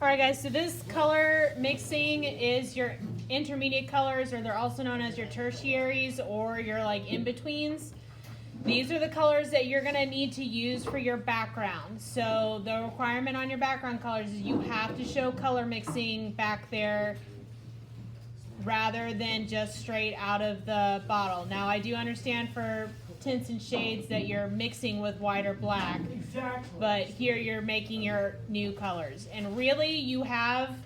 Alright guys, so this color mixing is your intermediate colors, or they're also known as your tertiaries or your like in-betweens. These are the colors that you're going to need to use for your background. So the requirement on your background colors is you have to show color mixing back there rather than just straight out of the bottle. Now I do understand for tints and shades that you're mixing with white or black, but here you're making your new colors. And really you have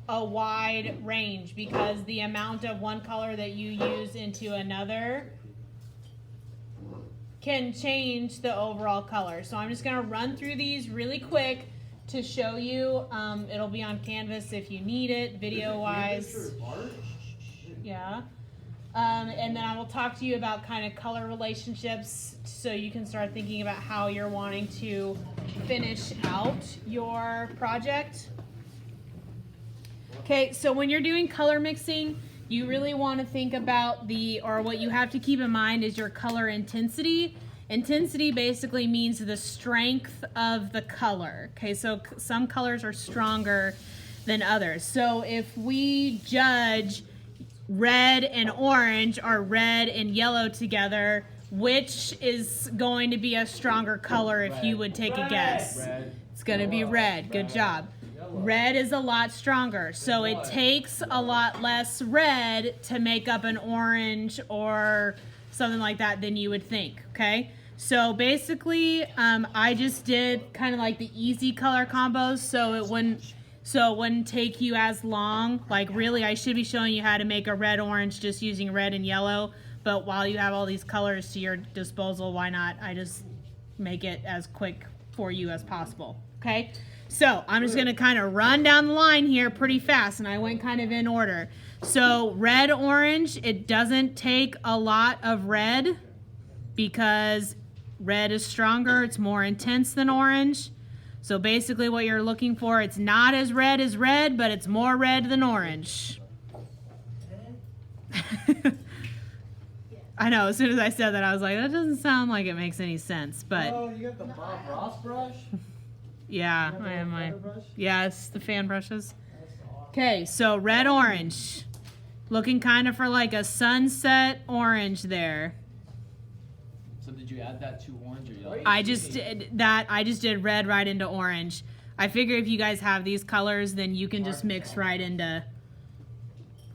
a wide range because the amount of one color that you use into another can change the overall color. So I'm just going to run through these really quick to show you. It'll be on Canvas if you need it, video wise. Yeah. And then I will talk to you about kind of color relationships so you can start thinking about how you're wanting to finish out your project. Okay, so when you're doing color mixing, you really want to think about what you have to keep in mind is your color intensity. Intensity basically means the strength of the color. Okay, so some colors are stronger than others. So if we judge red and orange or red and yellow together, which is going to be a stronger color if you would take a guess? Red. It's going to be red. Good job. Red is a lot stronger, so it takes a lot less red to make up an orange or something like that than you would think, okay? So basically, I just did kind of like the easy color combos so it wouldn't take you as long. Like really, I should be showing you how to make a red-orange just using red and yellow, but while you have all these colors to your disposal, why not? I just make it as quick for you as possible, okay? So I'm just gonna kind of run down the line here pretty fast, and I went kind of in order. So red, orange, it doesn't take a lot of red because red is stronger, it's more intense than orange. So basically what you're looking for, it's not as red, but it's more red than orange. I know, as soon as I said that, I was like, that doesn't sound like it makes any sense, but. Oh, you got the Bob Ross brush? Yeah, I have my, yes, the fan brushes. Okay, so red, orange. Looking kind of for like a sunset orange there. So did you add that to orange or yellow? I just did red right into orange. I figure if you guys have these colors, then you can just mix right into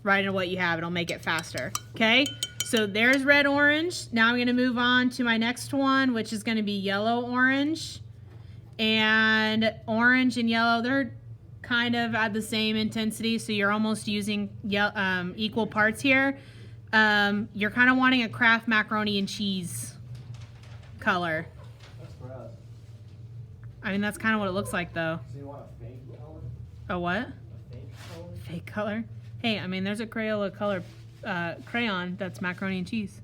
what you have. It'll make it faster. Okay, so there's red, orange. Now I'm gonna move on to my next one, which is gonna be yellow, orange. And orange and yellow, they're kind of at the same intensity, so you're almost using equal parts here. You're kind of wanting a Kraft macaroni and cheese color. That's gross. I mean, that's kind of what it looks like, though. So you want a fake color? A what? A fake color? Fake color? Hey, I mean, there's a Crayola color crayon that's macaroni and cheese.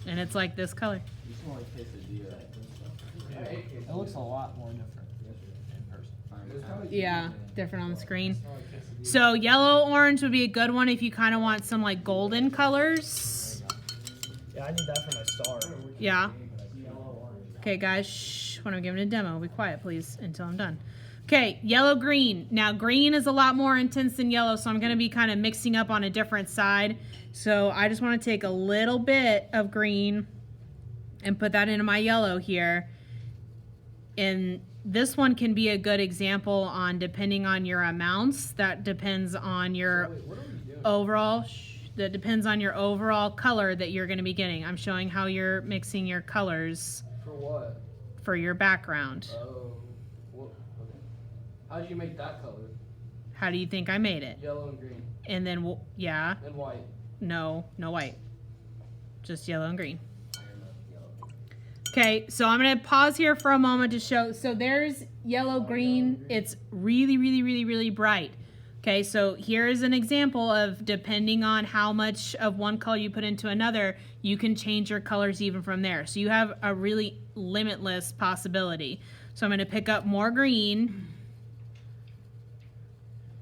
And it's like this color. You smell like quesadilla. It looks a lot more different in person. Yeah, different on the screen. So yellow, orange would be a good one if you kind of want some like golden colors. Yeah, I need that for my star. Yeah. Okay, guys, shh. When I'm giving a demo, be quiet, please, until I'm done. Okay, yellow, green. Now, green is a lot more intense than yellow, so I'm going to be kind of mixing up on a different side. So I just want to take a little bit of green and put that into my yellow here. And this one can be a good example on depending on your amounts. That depends on your overall. That depends on your overall color that you're going to be getting. I'm showing how you're mixing your colors. For what? For your background. Oh. Well, okay. How did you make that color? How do you think I made it? Yellow and green. And then, yeah. And white. No white. Just yellow and green. Okay, so I'm going to pause here for a moment to show. So there's yellow, green. It's really, really, really, really bright. Okay, so here's an example of depending on how much of one color you put into another, you can change your colors even from there. So you have a really limitless possibility. So I'm going to pick up more green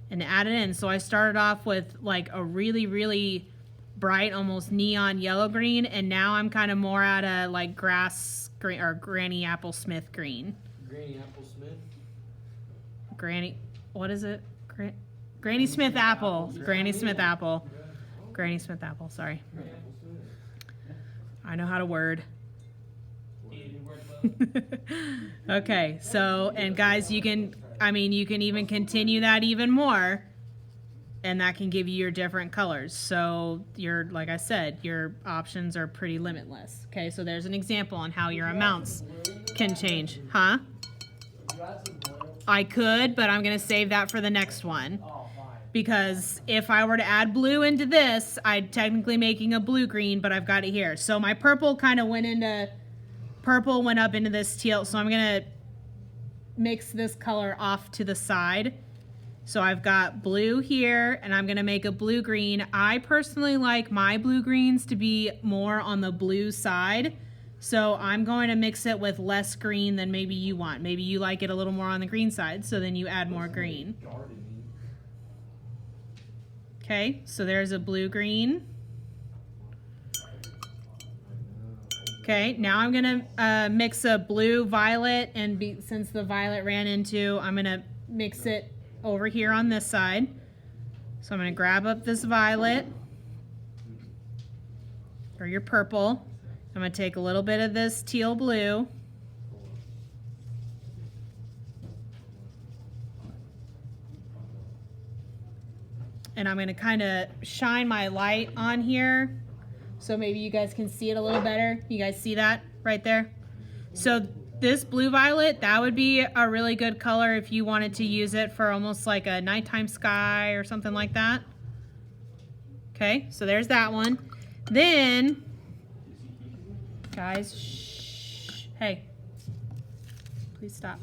and add it in. So I started off with like a really, really bright, almost neon yellow green, and now I'm kind of more at a like grass green or Granny Apple Smith green. Granny Apple Smith? Granny, what is it? Granny Smith apple. Granny Smith apple. Granny Smith apple, sorry. I know how to word. Okay, so, and guys, you can even continue that even more, and that can give you your different colors. So like I said, your options are pretty limitless. Okay, so there's an example on how your amounts can change. Huh? I could, but I'm gonna save that for the next one. Because if I were to add blue into this, I'd technically making a blue-green, but I've got it here. So my purple kind of went up into this teal, so I'm gonna mix this color off to the side. So I've got blue here, and I'm gonna make a blue-green. I personally like my blue-greens to be more on the blue side, so I'm going to mix it with less green than maybe you want. Maybe you like it a little more on the green side, so then you add more green. Okay, so there's a blue-green. Okay, now I'm gonna mix a blue-violet, and since the violet ran into, I'm gonna mix it over here on this side. So I'm gonna grab up this violet, or your purple. I'm gonna take a little bit of this teal blue. And I'm gonna kind of shine my light on here so maybe you guys can see it a little better. You guys see that right there? So this blue violet, that would be a really good color if you wanted to use it for almost like a nighttime sky or something like that. Okay, so there's that one. Then, guys, shh, hey, please stop.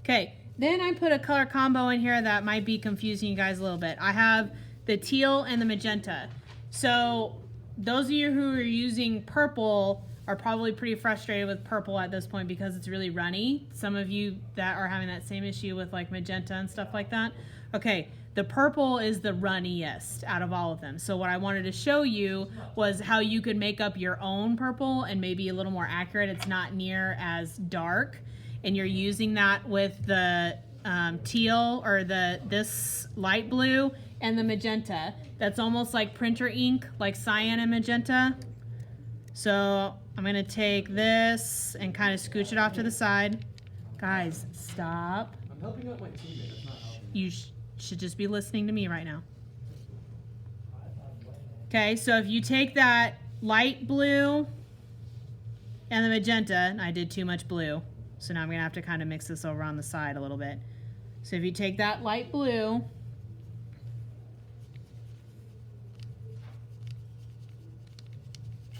Okay. Then I put a color combo in here that might be confusing you guys a little bit. I have the teal and the magenta. So those of you who are using purple are probably pretty frustrated with purple at this point because it's really runny. Some of you that are having that same issue with like magenta and stuff like that. Okay, the purple is the runniest out of all of them. So what I wanted to show you was how you could make up your own purple and maybe a little more accurate. It's not near as dark. And you're using that with the teal or this light blue and the magenta. That's almost like printer ink, like cyan and magenta. So I'm gonna take this and kind of scooch it off to the side. Guys, stop. I'm helping out my teammate. It's not helping. You should just be listening to me right now. Okay, so if you take that light blue and the magenta, and I did too much blue. So now I'm gonna have to kind of mix this over on the side a little bit. So if you take that light blue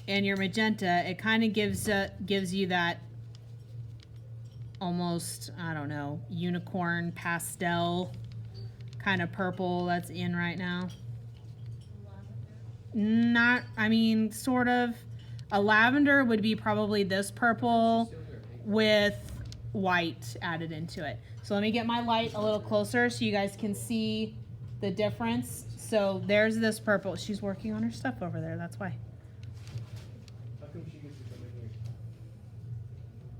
and your magenta, it kind of gives you that almost, I don't know, unicorn pastel kind of purple that's in right now. Sort of. A lavender would be probably this purple with white added into it. So let me get my light a little closer so you guys can see the difference. So there's this purple. She's working on her stuff over there, that's why. How come she gets to come in here?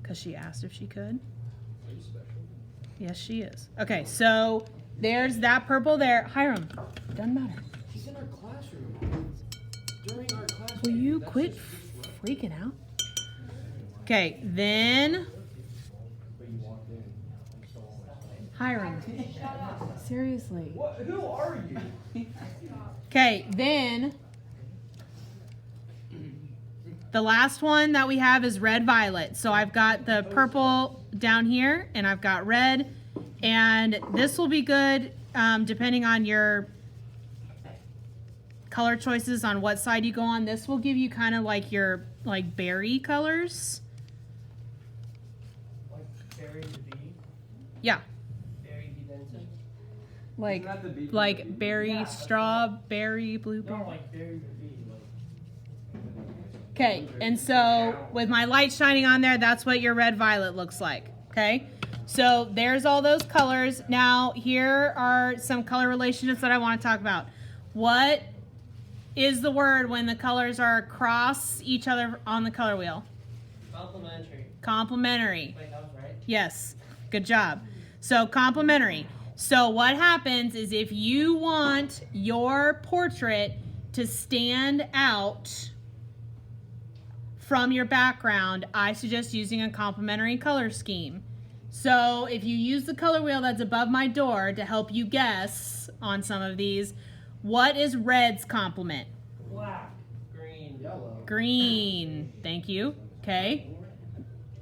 Because she asked if she could. Are you special? Yes, she is. Okay, so there's that purple there. Hiram, doesn't matter. She's in our classroom. During our class. Will you quit freaking out? Okay, then Hiram. Seriously. What? Who are you? Okay, then the last one that we have is red violet. So I've got the purple down here and I've got red, and this will be good depending on your color choices on what side you go on. This will give you kind of like your berry colors. Like berry to bee? Yeah. Berry to Benson? Like berry, strawberry, blueberry. No, like berry to bee. Okay, and so with my light shining on there, that's what your red violet looks like. Okay, so there's all those colors. Now here are some color relationships that I want to talk about. What is the word when the colors are across each other on the color wheel? Complementary. Complementary. Wait, that was right? Yes, good job. So complementary. So what happens is if you want your portrait to stand out from your background, I suggest using a complementary color scheme. So if you use the color wheel that's above my door to help you guess on some of these, what is red's complement? Black. Green. Yellow. Green. Thank you. Okay.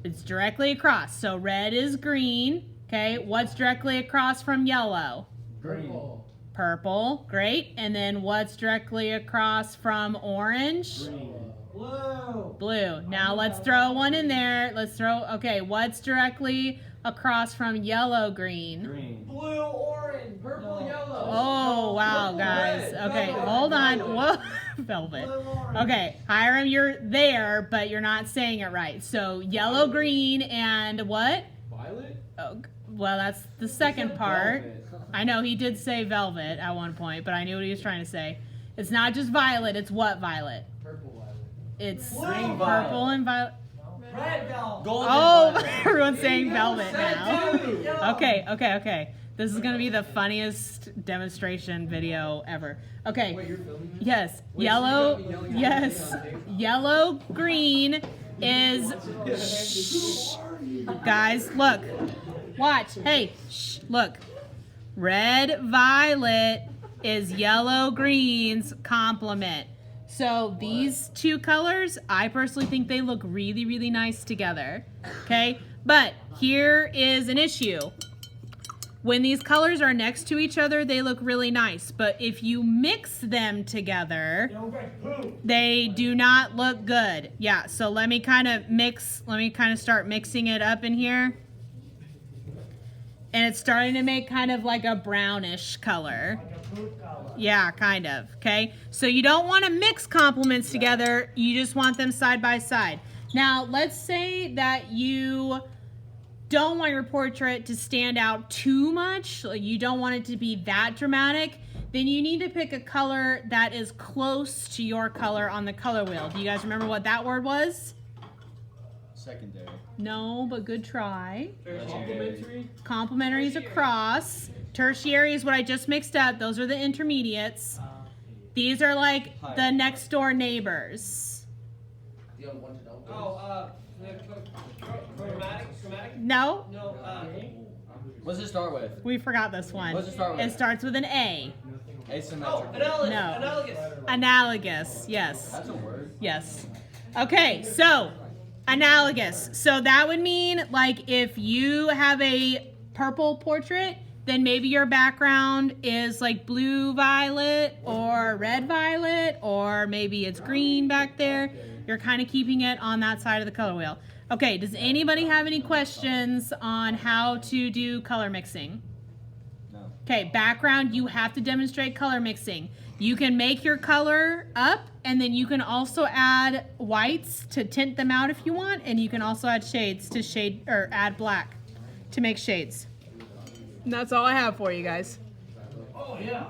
It's directly across. So red is green. Okay. What's directly across from yellow? Purple. Purple. Great. And then what's directly across from orange? Green. Blue. Blue. Now let's throw one in there. Okay, what's directly across from yellow green? Green. Blue, orange, purple, yellow. Oh, wow, guys. Okay, hold on. Whoa, Velvet. Blue, orange. Okay, Hiram, you're there, but you're not saying it right. So yellow, green, and what? Violet? Oh, well, that's the second part. Velvet. I know he did say velvet at one point, but I knew what he was trying to say. It's not just violet, it's what violet? Purple, violet. It's Green purple and violet. Red velvet. Golden Oh, violet. everyone's saying velvet now. Yellow. Okay. This is gonna be the funniest demonstration video ever. Okay. Wait, you're filming this? Yes. Wait, Yellow. so you got me yelling at Yes. me on tape? Yellow is. Shh. Guys, look. Watch. Hey. Shh. Look. Red violet is yellow green's complement. So these two colors, I personally think they look really, really nice together. Okay? But here is an issue. When these colors are next to each other, they look really nice. But if you mix them together, they do not look good. Yeah, so let me kind of start mixing it up in here. And it's starting to make kind of like a brownish color. Like a fruit color. Yeah, kind of. Okay. So you don't want to mix complements together. You just want them side by side. Now, let's say that you don't want your portrait to stand out too much. Like you don't want it to be that dramatic. Then you need to pick a color that is close to your color on the color wheel. Do you guys remember what that word was? Secondary. No, but good try. Complimentary. Complementary is across. Tertiary is what I just mixed up. Those are the intermediates. These are like the next door neighbors. The other one to know. Oh, chromatic. No, No, What does it start with? we forgot this one. What does it start with? It starts with an A. Asymmetrical. analogous. No. Analogous. Analogous, yes. That's a word. Yes. Okay, so analogous. So that would mean like if you have a purple portrait, then maybe your background is like blue violet or red violet, or maybe it's green back there. You're kind of keeping it on that side of the color wheel. Okay, does anybody have any questions on how to do color mixing? No. Okay, background, you have to demonstrate color mixing. You can make your color up, and then you can also add whites to tint them out if you want, and you can also add shades to shade, or add black to make shades. And that's all I have for you guys. Oh, yeah.